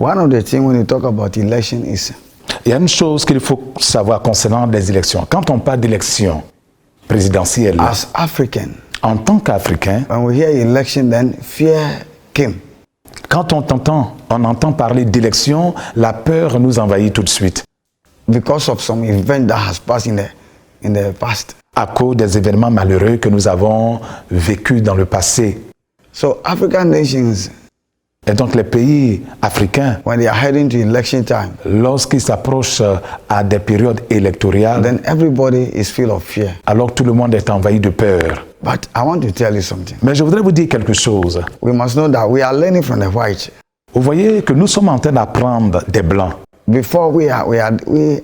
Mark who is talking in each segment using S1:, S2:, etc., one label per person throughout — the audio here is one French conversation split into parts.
S1: One of the things when you talk about election is
S2: Il y a une chose qu'il faut savoir concernant les élections. Quand on parle d'élections présidentielles,
S1: as African,
S2: en tant qu'Africain,
S1: when we hear election, then fear came.
S2: quand on entend parler d'élections, la peur nous envahit tout de suite.
S1: Because of some event that has passed in the past.
S2: À cause des événements malheureux que nous avons vécus dans le passé.
S1: So African nations,
S2: Et donc les pays africains,
S1: when they are heading to election time,
S2: lorsqu'ils s'approchent à des périodes électorales,
S1: then everybody is full of fear.
S2: alors tout le monde est envahi de peur.
S1: But I want to tell you something.
S2: Mais je voudrais vous dire quelque chose.
S1: We must know that we are learning from the white.
S2: Vous voyez que nous sommes en train d'apprendre des Blancs.
S1: Before we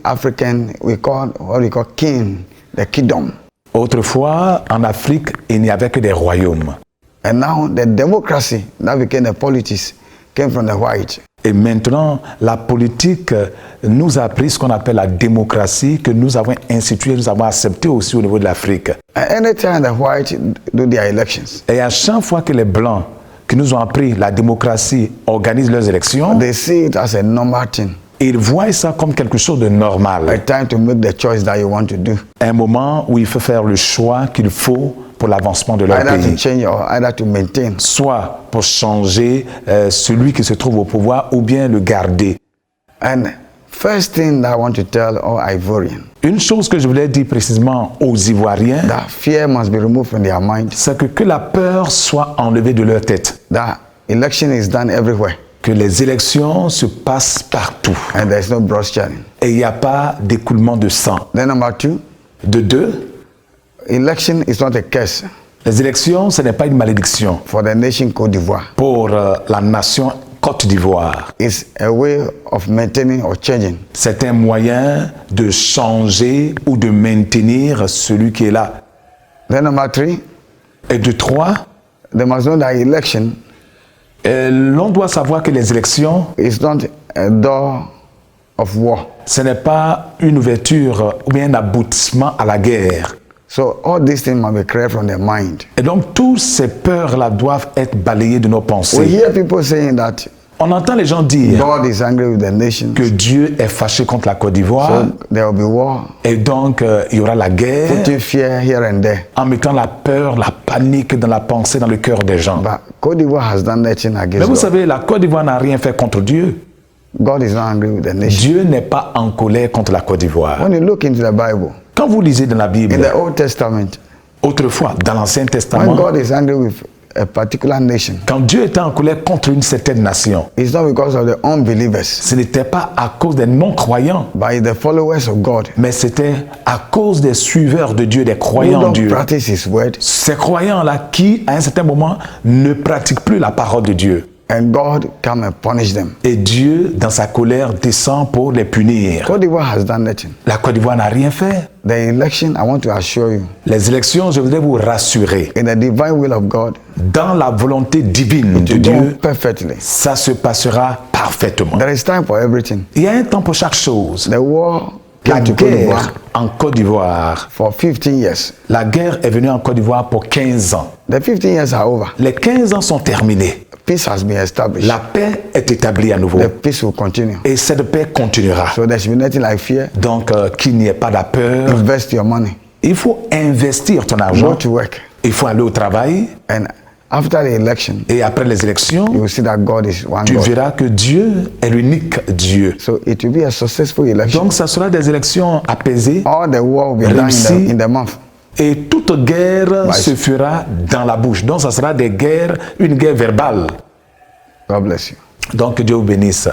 S1: African, we call what we call king, the kingdom.
S2: Autrefois, en Afrique, il n'y avait que des royaumes.
S1: And now the democracy that became the politics came from the white.
S2: Et maintenant, la politique nous a appris ce qu'on appelle la démocratie, que nous avons institué, nous avons accepté aussi au niveau de l'Afrique.
S1: And anytime the white do their elections,
S2: Et à chaque fois que les Blancs qui nous ont appris la démocratie organisent leurs élections,
S1: they see it as a normal thing.
S2: ils voient ça comme quelque chose de normal.
S1: A time to make the choice that you want to do.
S2: Un moment où il faut faire le choix qu'il faut pour l'avancement de leur
S1: Either to
S2: pays.
S1: change or either to maintain.
S2: Soit pour changer celui qui se trouve au pouvoir ou bien le garder.
S1: And first thing that I want to tell all Ivorians,
S2: Une chose que je voulais dire précisément aux Ivoiriens,
S1: that fear must be removed from their mind.
S2: c'est que la peur soit enlevée de leur tête.
S1: That election is done everywhere.
S2: Que les élections se passent partout.
S1: And there's no blood shedding.
S2: Et il n'y a pas d'écoulement de sang.
S1: Then number two,
S2: De deux,
S1: election is not a curse
S2: les élections, ce n'est pas une malédiction
S1: for the nation Côte d'Ivoire.
S2: pour la nation Côte d'Ivoire.
S1: It's a way of maintaining or changing.
S2: C'est un moyen de changer ou de maintenir celui qui est là.
S1: Then number three,
S2: Et de trois,
S1: they must know that election
S2: l'on doit savoir que les élections,
S1: is not a door of war.
S2: ce n'est pas une ouverture ou bien un aboutissement à la guerre.
S1: So all these things must be clear from their mind.
S2: Et donc, toutes ces peurs-là doivent être balayées de nos
S1: We
S2: pensées.
S1: hear people saying that
S2: On entend les gens dire
S1: God is angry with the nations,
S2: que Dieu est fâché contre la Côte d'Ivoire
S1: so there will be war,
S2: et donc il y aura la guerre
S1: putting fear here and there.
S2: en mettant la peur, la panique dans la pensée, dans le cœur des gens.
S1: But Côte d'Ivoire has done nothing
S2: Mais
S1: against
S2: vous
S1: God.
S2: savez, la Côte d'Ivoire n'a rien fait contre Dieu.
S1: God is not angry with the nations.
S2: Dieu n'est pas en colère contre la Côte d'Ivoire.
S1: When you look into the Bible,
S2: Quand vous lisez dans la
S1: in
S2: Bible,
S1: the Old Testament,
S2: autrefois, dans l'Ancien
S1: when
S2: Testament,
S1: God is angry with a particular nation,
S2: quand Dieu était en colère contre une certaine nation,
S1: it's not because of the unbelievers,
S2: ce n'était pas à cause des non-croyants,
S1: but it's the followers of God
S2: mais c'était à cause des suiveurs de Dieu, des
S1: who
S2: croyants en
S1: don't
S2: Dieu.
S1: practice His word,
S2: Ces croyants-là qui, à un certain moment, ne pratiquent plus la parole de Dieu.
S1: and God come and punish them.
S2: Et Dieu, dans sa colère, descend pour les punir.
S1: Côte d'Ivoire has done nothing.
S2: La Côte d'Ivoire n'a rien fait.
S1: The election, I want to assure you,
S2: Les élections, je voudrais vous rassurer,
S1: in the divine will of God,
S2: dans la volonté divine de
S1: to do
S2: Dieu,
S1: perfectly.
S2: ça se passera parfaitement.
S1: There is time for everything.
S2: Il y a un temps pour chaque chose.
S1: The war
S2: La
S1: came to Côte
S2: guerre
S1: d'Ivoire
S2: en Côte d'Ivoire,
S1: for 15 years.
S2: la guerre est venue en Côte d'Ivoire pour 15 ans.
S1: The 15 years are over.
S2: Les 15 ans sont terminés.
S1: Peace has been established.
S2: La paix est établie à nouveau.
S1: The peace will continue.
S2: Et cette paix continuera.
S1: So there should be nothing like fear.
S2: Donc, qu'il n'y ait pas de peur.
S1: Invest your money.
S2: Il faut investir ton
S1: Go
S2: argent.
S1: to work.
S2: Il faut aller au travail.
S1: And after the election,
S2: Et après les élections,
S1: you will see that God is one
S2: tu
S1: God.
S2: verras que Dieu est l'unique Dieu.
S1: So it will be a successful election.
S2: Donc, ça sera des élections apaisées.
S1: All the war will be done
S2: Réussi.
S1: in the month.
S2: Et toute guerre se fera dans la bouche. Donc, ça sera des guerres, une guerre verbale.
S1: God bless you.
S2: Donc, que Dieu vous bénisse.